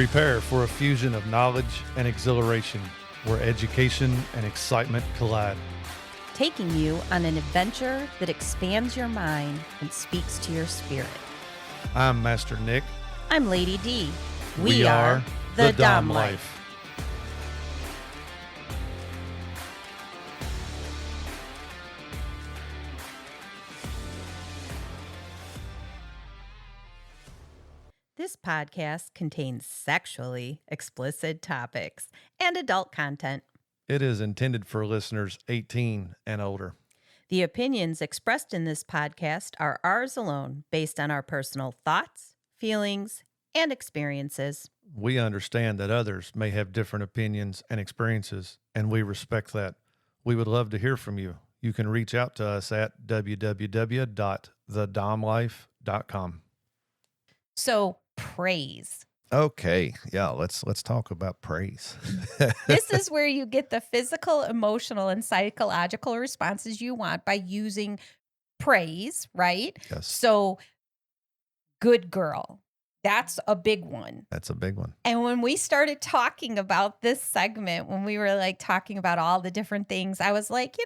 Prepare for a fusion of knowledge and exhilaration, where education and excitement collide. Taking you on an adventure that expands your mind and speaks to your spirit. I'm Master Nick. I'm Lady Dee. We are the Dom Life. This podcast contains sexually explicit topics and adult content. It is intended for listeners 18 and older. The opinions expressed in this podcast are ours alone, based on our personal thoughts, feelings, and experiences. We understand that others may have different opinions and experiences, and we respect that. We would love to hear from you. You can reach out to us at www.thedomlife.com. So, praise. Okay, yeah, let's talk about praise. This is where you get the physical, emotional, and psychological responses you want by using praise, right? Yes. So, good girl. That's a big one. That's a big one. And when we started talking about this segment, when we were like talking about all the different things, I was like,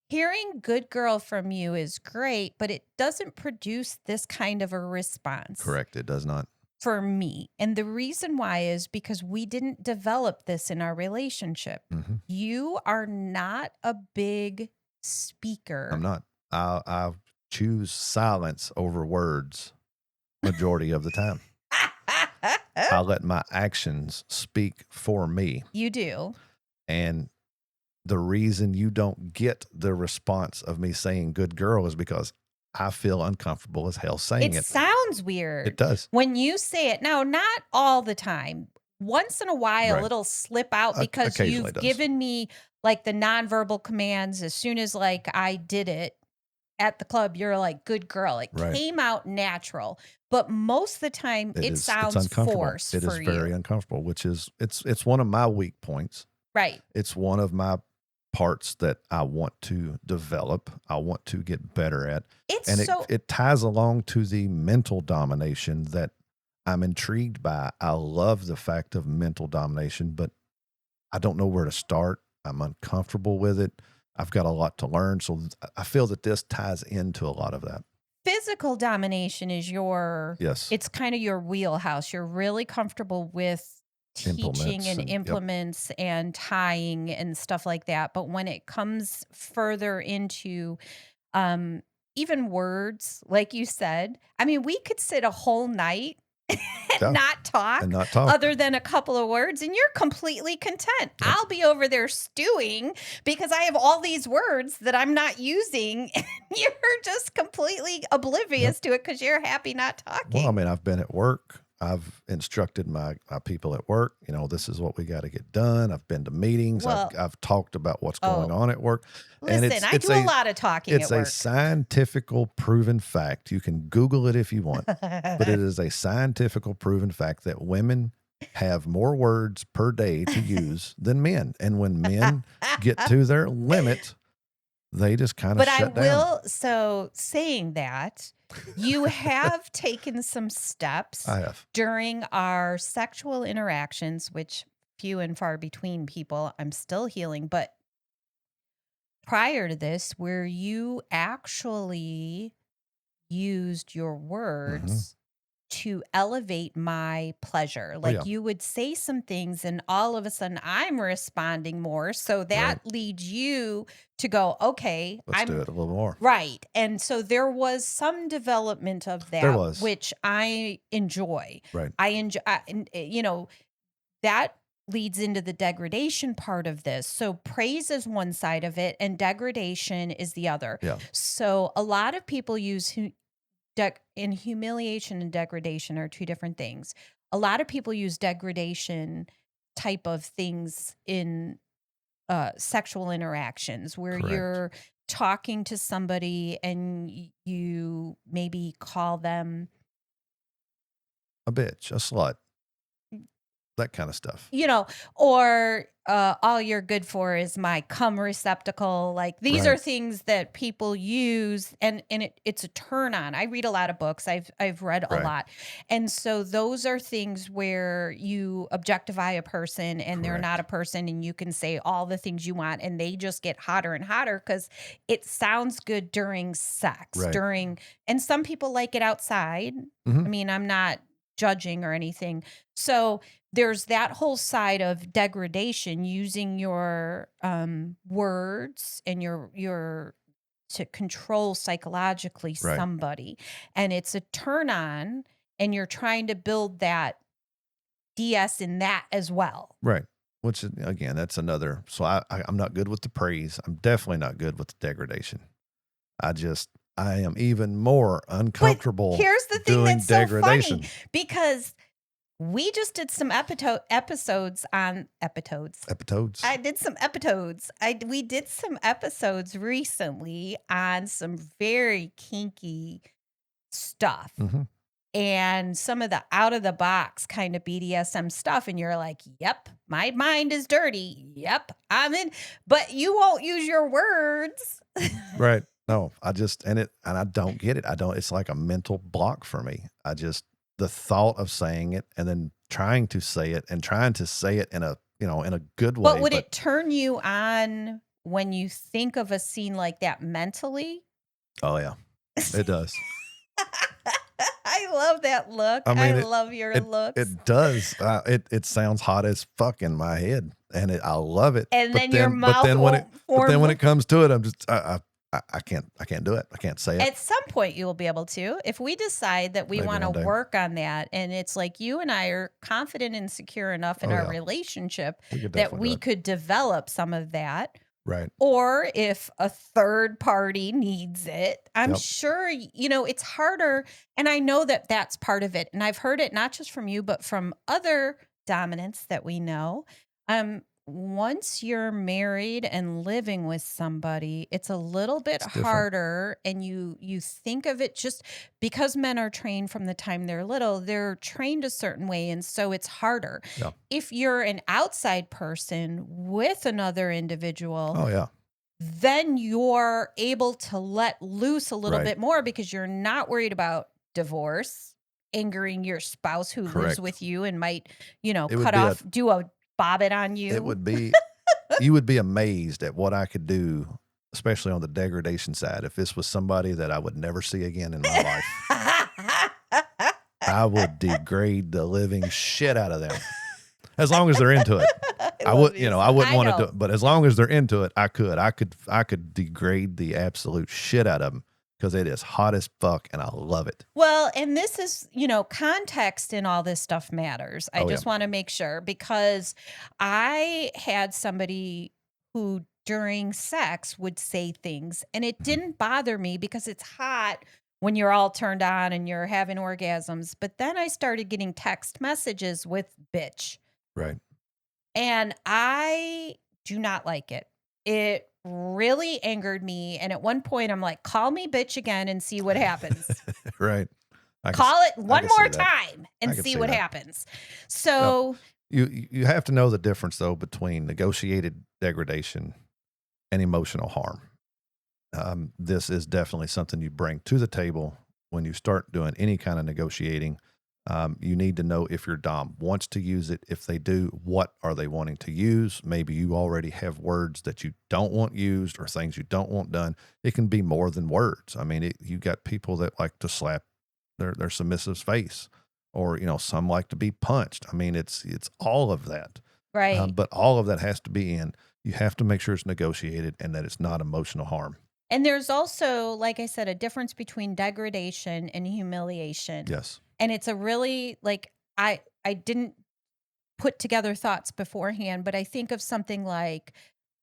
hearing good girl from you is great, but it doesn't produce this kind of a response. Correct, it does not. For me. And the reason why is because we didn't develop this in our relationship. Mm-hmm. You are not a big speaker. I'm not. I choose silence over words majority of the time. I let my actions speak for me. You do. And the reason you don't get the response of me saying good girl is because I feel uncomfortable as hell saying it. It sounds weird. It does. When you say it. Now, not all the time. Once in a while, Right. It'll slip out because you've given me like the nonverbal commands. As soon as like I did it at the club, you're like, good girl. It Right. came out natural. But most of the time, it sounds forced for you. It is very uncomfortable, which is, it's one of my weak points. Right. It's one of my parts that I want to develop, I want to get better at. It ties along to the mental domination that I'm intrigued by. I love the fact of mental domination, but I don't know where to start. I'm uncomfortable with it. I've got a lot to learn. So I feel that this ties into a lot of that. Physical domination is it's kind of your wheelhouse. You're really comfortable with teaching and implements and tying and stuff like that. But when it comes further into even words, like you said, I mean, we could sit a whole night and not talk other than a couple of words, and you're completely content. Yeah. I'll be over there stewing because I have all these words that I'm not using, and you're just completely oblivious to it because you're happy not talking. Well, I mean, I've been at work. I've instructed my people at work, this is what we got to get done. I've been to meetings. Well, I've talked about what's going on at work. Listen, I do a lot of talking at work. It's a scientifical proven fact. You can Google it if you want, but it is a scientifical proven fact that women have more words per day to use than men. And when men get to their limit, they just kind of shut down. So saying that, you have taken some steps during our sexual interactions, which few and far between people, I'm still healing. But prior to this, where you actually used your words to elevate my pleasure. Like you would say some things and all of a sudden I'm responding more. So that leads you to go, okay, let's do it a little more. Right. And so there was some development of that, which I enjoy. Right. I enjoy, that leads into the degradation part of this. So praise is one side of it and degradation is the other. Yeah. So a lot of people use in humiliation and degradation are two different things. A lot of people use degradation type of things in sexual interactions where you're talking to somebody and you maybe call them a bitch, a slut, that kind of stuff. Or all you're good for is my cum receptacle. Like these are things that people use, and it's a turn on. I read a lot of books. I've read a lot. And so those are things where you objectify a person and they're not a person, and you can say all the things you want and they just get hotter and hotter because it sounds good during sex, and some people like it outside. I mean, I'm not judging or anything. So there's that whole side of degradation, using your words and your to control psychologically somebody, and it's a turn on, and you're trying to build that DS in that as well. Right. Which again, that's another. So I'm not good with the praise. I'm definitely not good with the degradation. I am even more uncomfortable. But here's the thing that's degradation. So funny, because we just did some episodes on episodes. I did some episodes. We did some episodes recently on some very kinky stuff. And some of the out of the box kind of BDSM stuff. And you're like, yep, my mind is dirty. Yep, I'm in. But you won't use your words. Right. No, I don't get it. It's like a mental block for me. The thought of saying it and then trying to say it and trying to say it in a good way. But would it turn you on when you think of a scene like that mentally? Oh yeah, it does. I love that look. I love your looks. It does. It sounds hot as fuck in my head, and I love it. And then your mouth. But then when it comes to it, I'm just I can't do it. I can't say it. At some point you will be able to, if we decide that we want to work on that. And it's like you and I are confident and secure enough in our relationship that we could develop some of that. Right. Or if a third party needs it, I'm sure, it's harder. And I know that that's part of it. And I've heard it not just from you, but from other dominants that we know. Once you're married and living with somebody, it's a little bit harder, and you think of it, just because men are trained from the time they're little, they're trained a certain way, and so it's harder. Yeah. If you're an outside person with another individual, then you're able to let loose a little bit more because you're not worried about divorce, angering your spouse who lives with you and might, do a bob it on you. It would be, you would be amazed at what I could do, especially on the degradation side. If this was somebody that I would never see again in my life, I would degrade the living shit out of them. As long as they're into it. I wouldn't want to do it, but as long as they're into it, I could degrade the absolute shit out of them. Because it is hot as fuck, and I love it. Well, and this is, context in all this stuff matters. I just want to make sure, because I had somebody who during sex would say things, and it didn't bother me because it's hot when you're all turned on and you're having orgasms. But then I started getting text messages with bitch. Right. And I do not like it. It really angered me. And at one point I'm like, call me bitch again and see what happens. Right. Call it one more time and see what happens. So you have to know the difference though between negotiated degradation and emotional harm. This is definitely something you bring to the table when you start doing any kind of negotiating. You need to know if your dom wants to use it. If they do, what are they wanting to use? Maybe you already have words that you don't want used or things you don't want done. It can be more than words. I mean, you got people that like to slap their submissive's face, or, some like to be punched. I mean, it's all of that. Right. But all of that has to be in. You have to make sure it's negotiated and that it's not emotional harm. And there's also, like I said, a difference between degradation and humiliation. Yes. And it's a really, I didn't put together thoughts beforehand, but I think of something like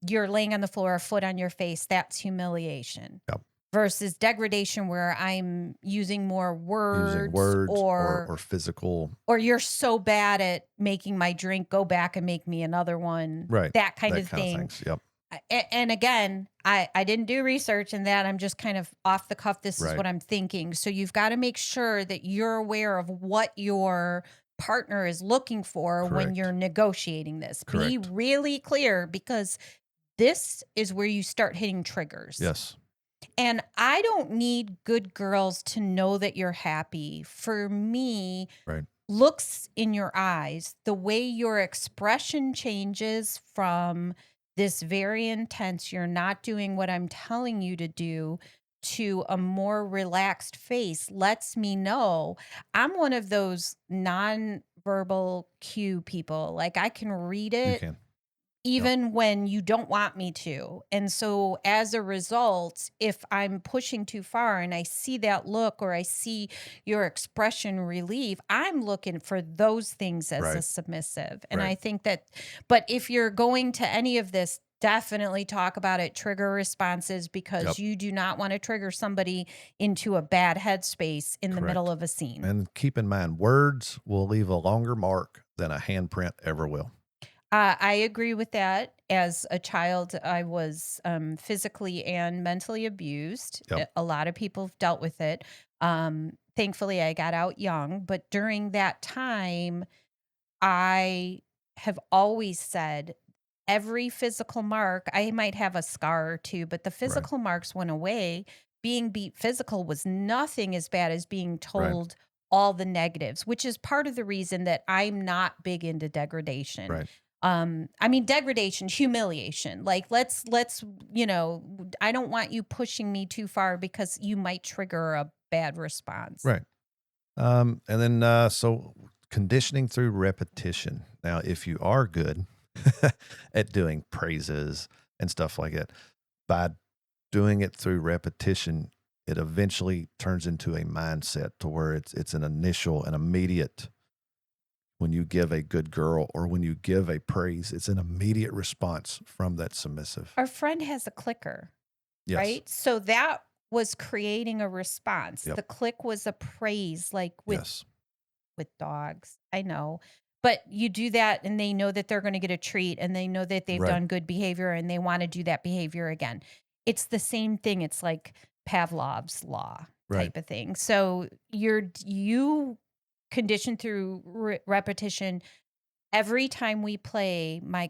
you're laying on the floor, a foot on your face, that's humiliation. Yep. Versus degradation, where I'm using more words, or physical. Or you're so bad at making my drink, go back and make me another one. Right. That kind of thing. Of things. Yep. And again, I didn't do research in that. I'm just kind of off the cuff. This is what I'm thinking. So you've got to make sure that you're aware of what you're partner is looking for when you're negotiating this. Be really clear, because this is where you start hitting triggers. Yes. And I don't need good girls to know that you're happy. For me, looks in your eyes, the way your expression changes from this very intense, you're not doing what I'm telling you to do, to a more relaxed face lets me know I'm one of those non-verbal cue people. Like, I can read it. You can. Even when you don't want me to. And so as a result, if I'm pushing too far and I see that look, or I see your expression relieve, I'm looking for those things as a submissive. And I think that, but if you're going to any of this, definitely talk about it, trigger responses, because you do not want to trigger somebody into a bad headspace in the middle of a scene. And keep in mind, words will leave a longer mark than a handprint ever will. I agree with that. As a child, I was physically and mentally abused. A lot of people have dealt with it. Thankfully, I got out young. But during that time, I have always said every physical mark, I might have a scar or two, but the physical marks went away. Being beat physical was nothing as bad as being told all the negatives, which is part of the reason that I'm not big into degradation. I mean, degradation, humiliation. Like, let's, you know, I don't want you pushing me too far, because you might trigger a bad response. And then, so conditioning through repetition. Now, if you are good at doing praises and stuff like that, by doing it through repetition, it eventually turns into a mindset to where it's an initial and immediate. When you give a good girl, or when you give a praise, it's an immediate response from that submissive. Our friend has a clicker, right? So that was creating a response. The click was a praise, like with dogs. I know. But you do that and they know that they're going to get a treat, and they know that they've done good behavior, and they want to do that behavior again. It's the same thing. It's like Pavlov's law type of thing. So you condition through repetition. Every time we play, my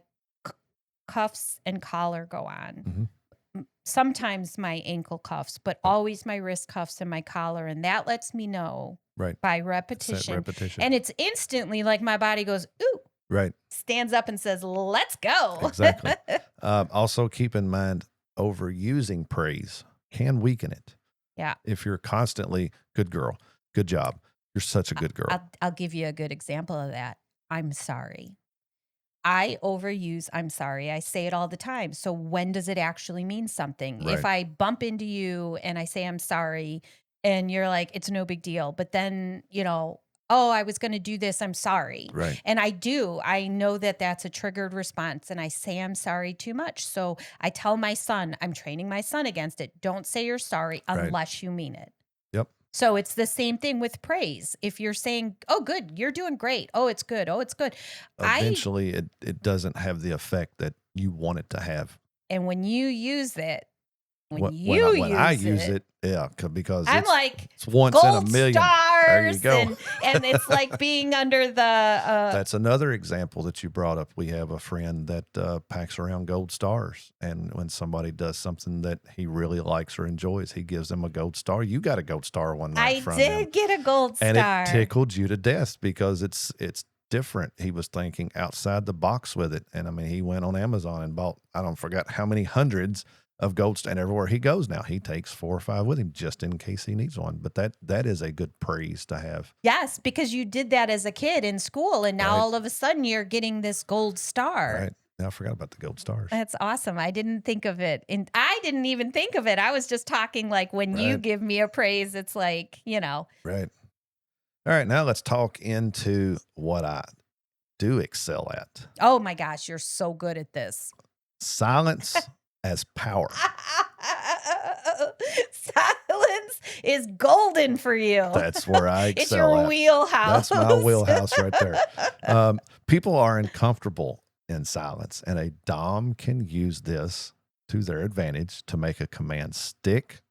cuffs and collar go on. Sometimes my ankle cuffs, but always my wrist cuffs and my collar. And that lets me know by repetition. And it's instantly like my body goes, ooh, stands up and says, let's go. Exactly. Also keep in mind, overusing praise can weaken it. Yeah. If you're constantly, good girl, good job, you're such a good girl. I'll give you a good example of that. I'm sorry. I overuse I'm sorry. I say it all the time. So when does it actually mean something? If I bump into you and I say I'm sorry, and you're like, it's no big deal, but then, you know, oh, I was going to do this, I'm sorry. And I know that that's a triggered response, and I say I'm sorry too much. So I tell my son, I'm training my son against it. Don't say you're sorry unless you mean it. So it's the same thing with praise. If you're saying, oh, good, you're doing great. Oh, it's good. Oh, it's good. Eventually, it doesn't have the effect that you want it to have. And when you use it, when I use it, because I'm like, it's once in a million. Stars, there you go. and it's like being under the. That's another example that you brought up. We have a friend that packs around gold stars, and when somebody does something that he really likes or enjoys, he gives them a gold star. You got a gold star one night from him. I did get a gold star, and it tickled you to death because it's different. He was thinking outside the box with it, and I mean, he went on Amazon and bought forgot how many hundreds of gold stars. And everywhere he goes now, he takes 4 or 5 with him just in case he needs one. But that is a good praise to have. Yes, because you did that as a kid in school, and now all of a sudden you're getting this gold star. Right. I forgot about the gold stars. That's awesome. I didn't think of it. And I didn't even think of it. I was just talking like when you give me a praise, it's like, you know. Right. All right. Now let's talk into what I do excel at. Oh my gosh, you're so good at this. Silence as power. Silence is golden for you. That's where I excel. It's your wheelhouse. That's my wheelhouse right there. People are uncomfortable in silence, and a dom can use this to their advantage to make a command stick,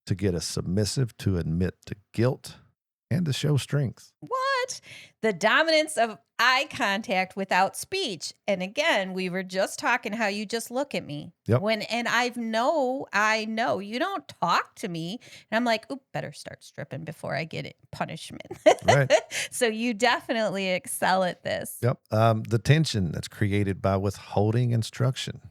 to get a submissive to admit to guilt, And to show strength. What? The dominance of eye contact without speech. And again, we were just talking how you just look at me. Yep. And I know you don't talk to me. And I'm like, oop, better start stripping before I get it punishment. Right. So you definitely excel at this. Yep. The tension that's created by withholding instruction.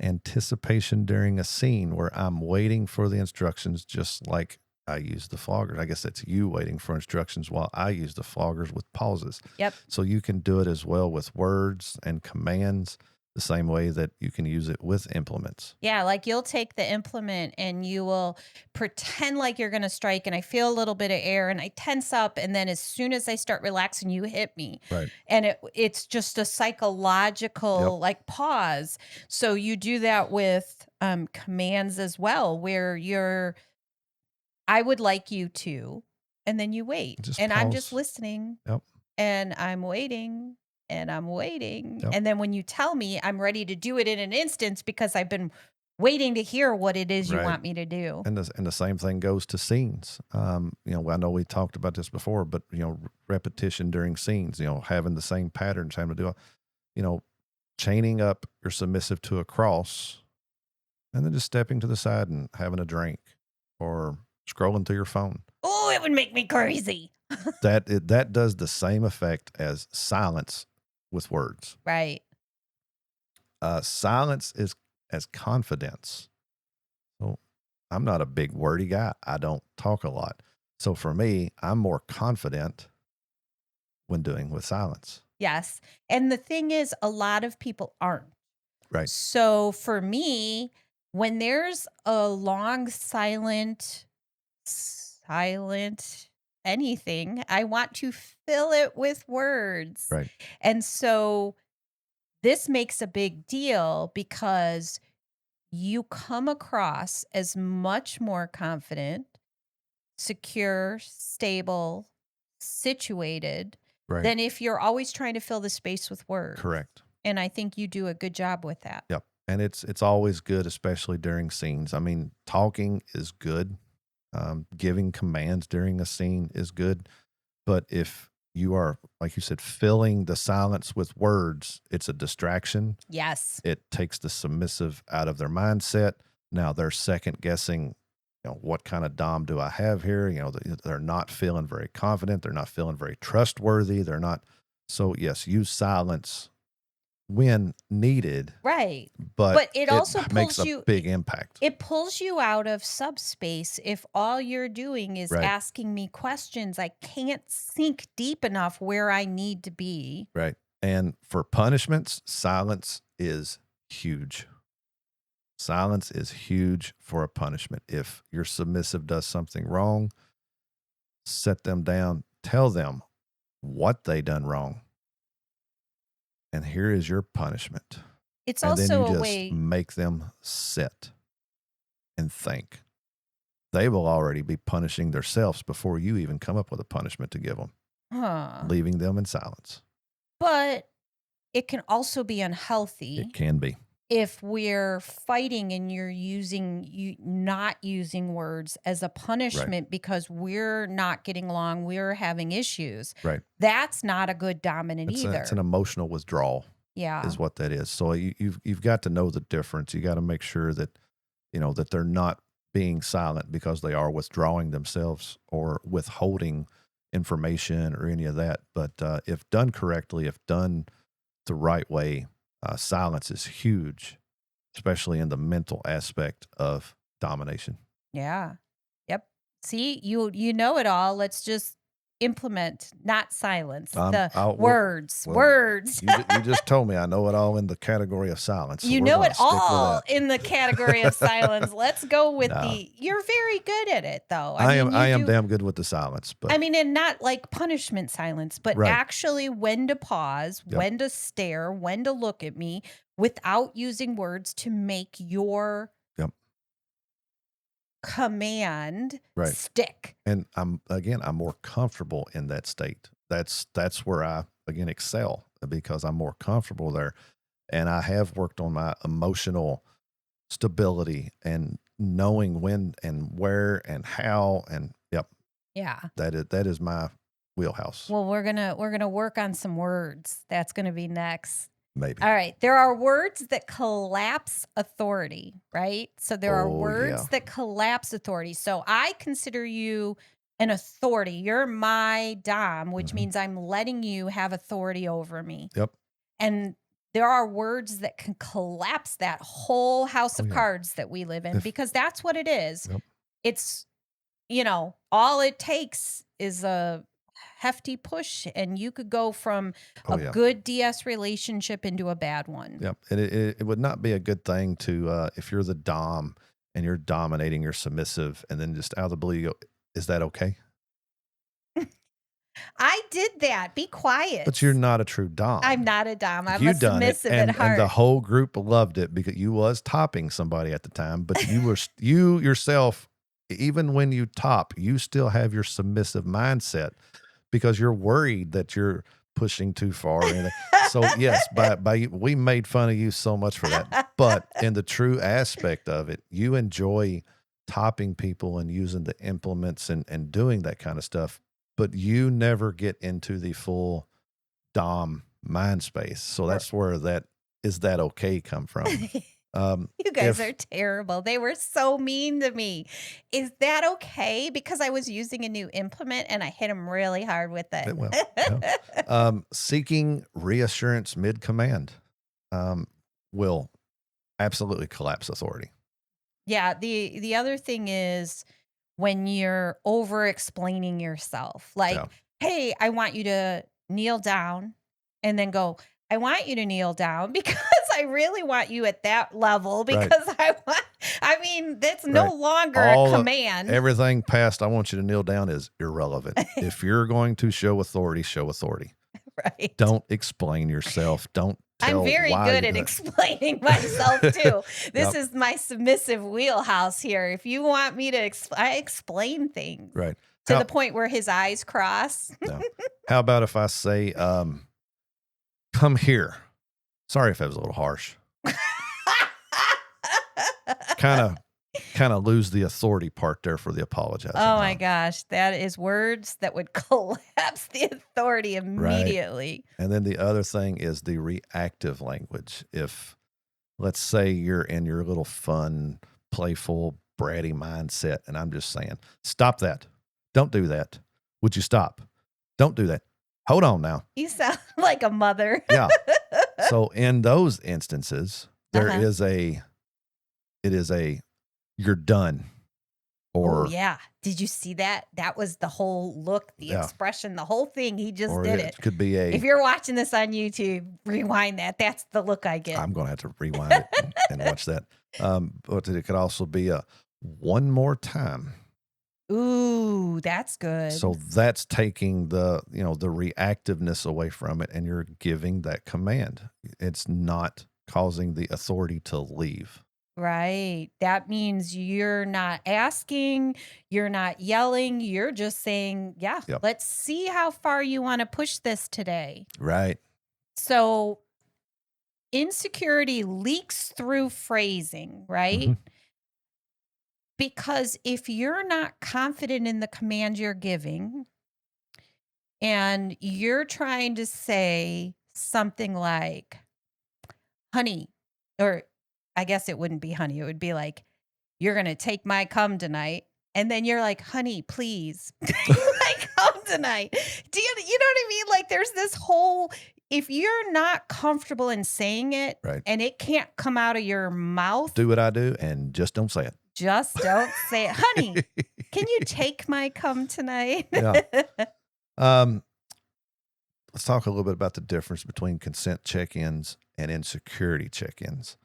Anticipation during a scene where I'm waiting for the instructions, just like I use the floggers. I guess that's you waiting for instructions while I use the floggers with pauses. Yep. So you can do it as well with words and commands, the same way that you can use it with implements. Yeah, like you'll take the implement and you will pretend like you're going to strike, and I feel a little bit of air and I tense up, and then as soon as I start relaxing, you hit me. Right. And it's just a psychological like pause. So you do that with commands as well, where I would like you to, and then you wait. And pause. I'm just listening. Yep. And I'm waiting. And I'm waiting. Yep. And then when you tell me, I'm ready to do it in an instance because I've been waiting to hear what it is you want me to do. And the same thing goes to scenes. I know we talked about this before, but repetition during scenes, having the same patterns, having to do, chaining up your submissive to a cross, and then just stepping to the side and having a drink or scrolling through your phone. Oh, it would make me crazy. That does the same effect as silence with words. Right. Silence is as confidence. So I'm not a big wordy guy. I don't talk a lot. So for me, I'm more confident when doing with silence. Yes. And the thing is, a lot of people aren't. Right. So for me, when there's a long silent anything, I want to fill it with words. Right. And so this makes a big deal because you come across as much more confident, secure, stable, situated than if you're always trying to fill the space with words. Correct. And I think you do a good job with that. Yep. And it's always good, especially during scenes. I mean, talking is good. Giving commands during a scene is good. But if you are, like you said, filling the silence with words, it's a distraction. Yes. It takes the submissive out of their mindset. Now they're second guessing, what kind of dom do I have here? They're not feeling very confident. They're not feeling very trustworthy. They're not. So yes, use silence when needed. Right. But it also makes a big impact. It pulls you out of subspace if all you're doing is asking me questions. I can't sink deep enough where I need to be. Right. And for punishments, silence is huge. Silence is huge for a punishment. If your submissive does something wrong, set them down, tell them what they done wrong. And here is your punishment. It's and also then you a way make them sit and think. They will already be punishing themselves before you even come up with a punishment to give them, leaving them in silence. But it can also be unhealthy. It can be. If we're fighting and you're not using words as a punishment because we're not getting along, we're having issues. Right. That's not a good dominant either. It's an emotional withdrawal. Yeah. Is what that is. So you've got to know the difference. You got to make sure that, that they're not being silent because they are withdrawing themselves or withholding information or any of that. But if done correctly, if done the right way, silence is huge, especially in the mental aspect of domination. Yeah. Yep. See, you know it all. Let's just implement, not silence. Words. You just told me I know it all in the category of silence. So you know it all in the category of silence. Let's go with you're very good at it though. I am damn good with the silence. But I mean, and not like punishment silence, but actually when to pause, when to stare, when to look at me without using words to make your command stick. And I'm more comfortable in that state. That's where I excel, because I'm more comfortable there. And I have worked on my emotional stability and knowing when and where and how and Yeah. That is my wheelhouse. Well, we're gonna work on some words. That's gonna be next. Maybe. All right. There are words that collapse authority, right? So there are words that collapse authority. So I consider you an authority. You're my dom, which means I'm letting you have authority over me. Yep. And there are words that can collapse that whole house of cards that we live in, because that's what it is. Yep. It's, all it takes is a hefty push, and you could go from a good DS relationship into a bad one. Yep. And it would not be a good thing to, if you're the dom and you're dominating, you're submissive, and then just out of the blue, you go, is that okay? I did that. Be quiet. But you're not a true dom. I'm not a dom. I'm a submissive at heart. And the whole group loved it because you was topping somebody at the time, but you yourself, even when you top, you still have your submissive mindset because you're worried that you're pushing too far. So yes, we made fun of you so much for that. But in the true aspect of it, you enjoy topping people and using the implements and doing that kind of stuff, but you never get into the full dom mind space. So that's where that okay come from. You guys are terrible. They were so mean to me. Is that okay? Because I was using a new implement and I hit them really hard with it. Well, yeah. Seeking reassurance mid-command will absolutely collapse authority. Yeah. The other thing is when you're over-explaining yourself. Like, hey, I want you to kneel down, and then go, I want you to kneel down because I really want you at that level because that's no longer a command. Everything past, I want you to kneel down is irrelevant. If you're going to show authority, show authority. Right. Don't explain yourself. Don't tell I'm very good at explaining myself too. This is my submissive wheelhouse here. If you want me to I explain things. Right. To the point where his eyes cross. No. How about if I say, come here? Sorry if that was a little harsh. Kind of lose the authority part there for the apologizing. Oh my gosh, that is words that would collapse the authority immediately. Right. And then the other thing is the reactive language. If, let's say, you're in your little fun, playful, bratty mindset, and I'm just saying, stop that. Don't do that. Would you stop? Don't do that. Hold on now. You sound like a mother. Yeah. So in those instances, it is a, you're done. Or did you see that? That was the whole look, the expression, the whole thing. He just did it. Could be if you're watching this on YouTube, rewind that. That's the look I get. I'm going to have to rewind it and watch that. But it could also be a one more time. Ooh, that's good. So that's taking the reactiveness away from it, and you're giving that command. It's not causing the authority to leave. Right. That means you're not asking, you're not yelling, you're just saying, let's see how far you want to push this today. Right. So insecurity leaks through phrasing, right? Mm-hmm. Because if you're not confident in the command you're giving and you're trying to say something like, honey, or I guess it wouldn't be honey. It would be like, you're going to take my cum tonight. And then you're like, honey, please take my cum tonight. You know what I mean? Like there's this whole, if you're not comfortable in saying it and it can't come out of your mouth. Do what I do and just don't say it. Just don't say it. Honey, can you take my cum tonight? Yeah. Let's talk a little bit about the difference between consent check-ins and insecurity check-ins.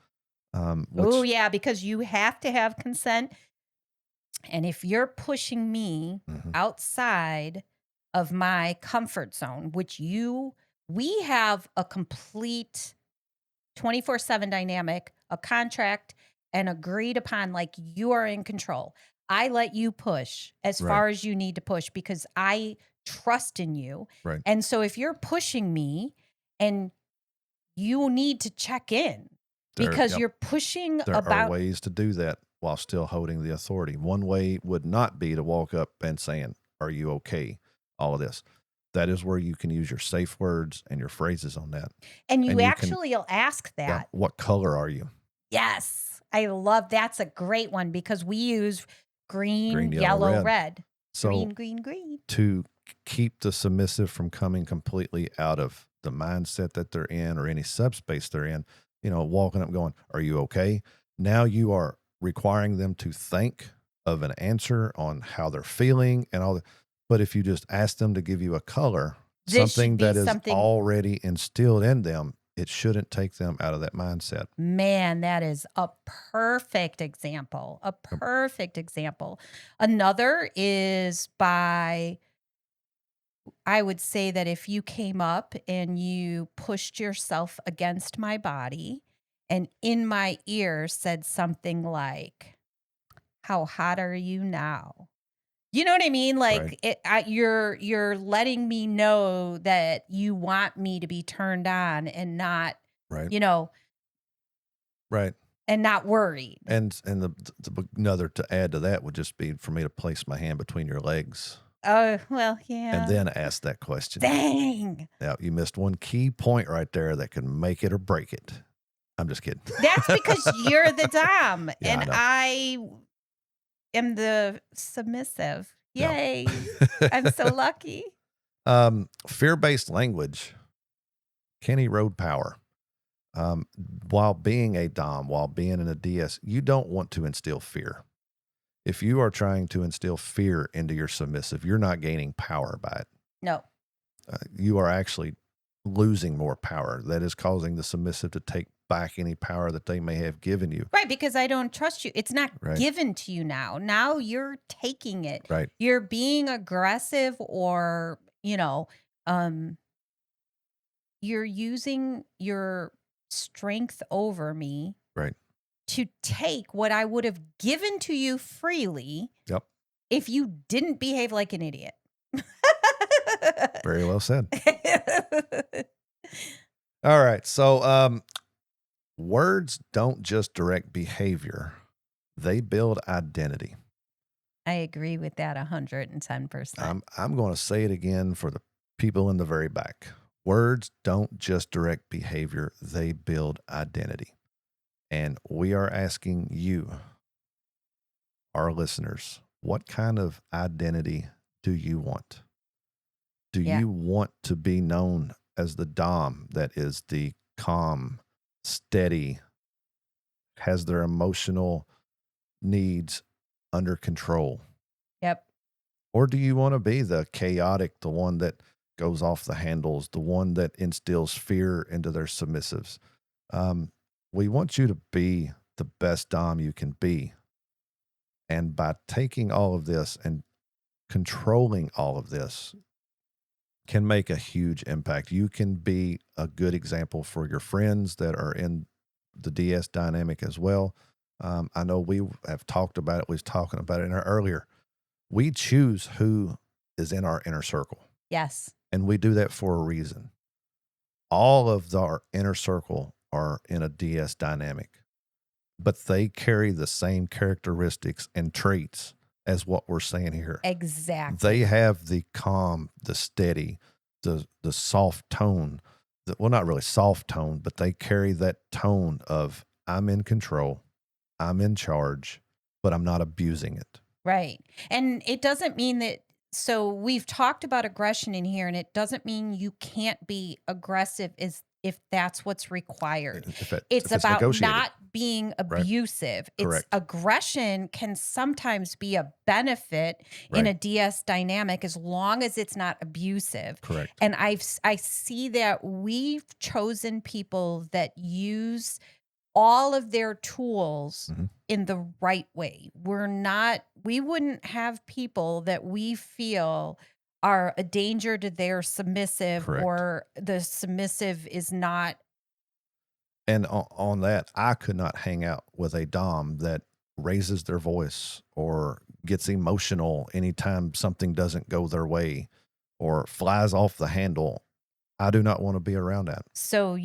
Because you have to have consent. And if you're pushing me outside of my comfort zone, which we have a complete 24/7 dynamic, a contract, and agreed upon, like you are in control. I let you push as far as you need to push because I trust in you. Right. And so if you're pushing me and you need to check in because you're pushing there are ways to do that while still holding the authority. One way would not be to walk up and saying, are you okay? All of this. That is where you can use your safe words and your phrases on that. And you actually will ask that. Yeah, what color are you? Yes. I love that's a great one because we use green, yellow, red. So green. To keep the submissive from coming completely out of the mindset that they're in or any subspace they're in, walking up going, are you okay? Now you are requiring them to think of an answer on how they're feeling and all that. But if you just ask them to give you a color, something that is already instilled in them, it shouldn't take them out of that mindset. Man, that is a perfect example. Another is I would say that if you came up and you pushed yourself against my body and in my ear said something like, how hot are you now? You know what I mean? Like you're letting me know that you want me to be turned on and not, right. And not worried. And another to add to that would just be for me to place my hand between your legs. Oh, well, yeah. And then ask that question. Dang. Now, you missed one key point right there that can make it or break it. I'm just kidding. That's because you're the dom and I am the submissive. Yay. I'm so lucky. Fear-based language can erode power. While being a dom, while being in a DS, you don't want to instill fear. If you are trying to instill fear into your submissive, you're not gaining power by it. No. You are actually losing more power. That is causing the submissive to take back any power that they may have given you. Right, because I don't trust you. It's not given to you now. Now you're taking it. Right. You're being aggressive or, you're using your strength over me. Right. To take what I would have given to you freely. Yep. If you didn't behave like an idiot. Very well said. All right. So words don't just direct behavior. They build identity. I agree with that 110%. I'm going to say it again for the people in the very back. Words don't just direct behavior. They build identity. And we are asking you, our listeners, what kind of identity do you want? Do you want to be known as the dom that is the calm, steady, has their emotional needs under control? Yep. Or do you want to be the chaotic, the one that goes off the handles, the one that instills fear into their submissives? We want you to be the best dom you can be. And by taking all of this and controlling all of this can make a huge impact. You can be a good example for your friends that are in the DS dynamic as well. I know we have talked about it. We was talking about it in our earlier. We choose who is in our inner circle. Yes. And we do that for a reason. All of our inner circle are in a DS dynamic, but they carry the same characteristics and traits as what we're saying here. Exactly. They have the calm, the steady, the soft tone. Well, not really soft tone, but they carry that tone of I'm in control, I'm in charge, but I'm not abusing it. Right. And it doesn't mean that. So we've talked about aggression in here, and it doesn't mean you can't be aggressive if that's what's required. It's about not being abusive. Correct. Aggression can sometimes be a benefit in a DS dynamic as long as it's not abusive. Correct. And I see that we've chosen people that use all of their tools in the right way. We wouldn't have people that we feel are a danger to their submissive. Correct. Or the submissive is not. And on that, I could not hang out with a dom that raises their voice or gets emotional anytime something doesn't go their way or flies off the handle I do not want to be around that. So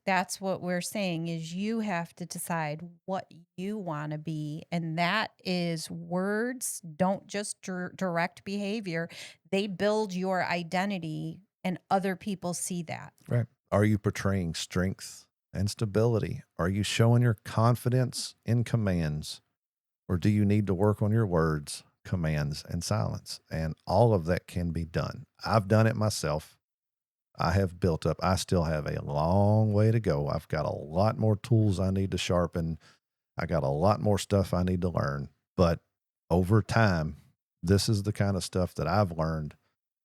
that's what we're saying, is you have to decide what you want to be. And that is, words don't just direct behavior. They build your identity, and other people see that. Right. Are you portraying strength and stability? Are you showing your confidence in commands? Or do you need to work on your words, commands, and silence? And all of that can be done. I've done it myself. I have built up. I still have a long way to go. I've got a lot more tools I need to sharpen. I got a lot more stuff I need to learn. But over time, this is the kind of stuff that I've learned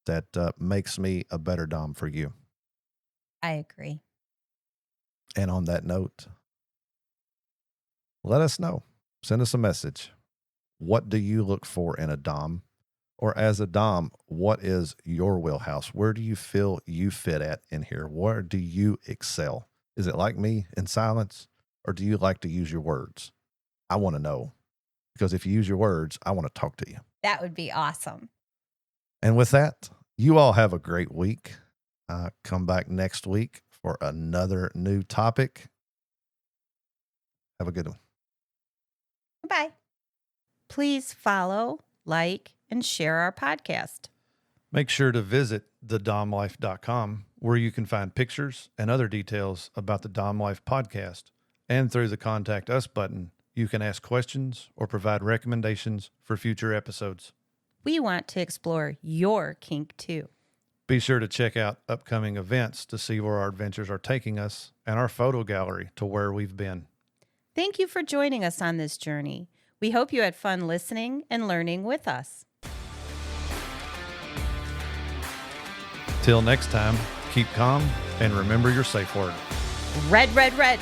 that makes me a better Dom for you. I agree. And on that note, let us know. Send us a message. What do you look for in a Dom? Or as a Dom, what is your wheelhouse? Where do you feel you fit at in here? Where do you excel? Is it like me, in silence? Or do you like to use your words? I want to know. Because if you use your words, I want to talk to you. That would be awesome. And with that, you all have a great week. Come back next week for another new topic. Have a good one. Bye. Please follow, like, and share our podcast. Make sure to visit thedomlife.com, where you can find pictures and other details about the Dom Life podcast. And through the Contact Us button, you can ask questions or provide recommendations for future episodes. We want to explore your kink too. Be sure to check out upcoming events to see where our adventures are taking us, and our photo gallery to where we've been. Thank you for joining us on this journey. We hope you had fun listening and learning with us. Till next time, keep calm and remember your safe word. Red, red, red.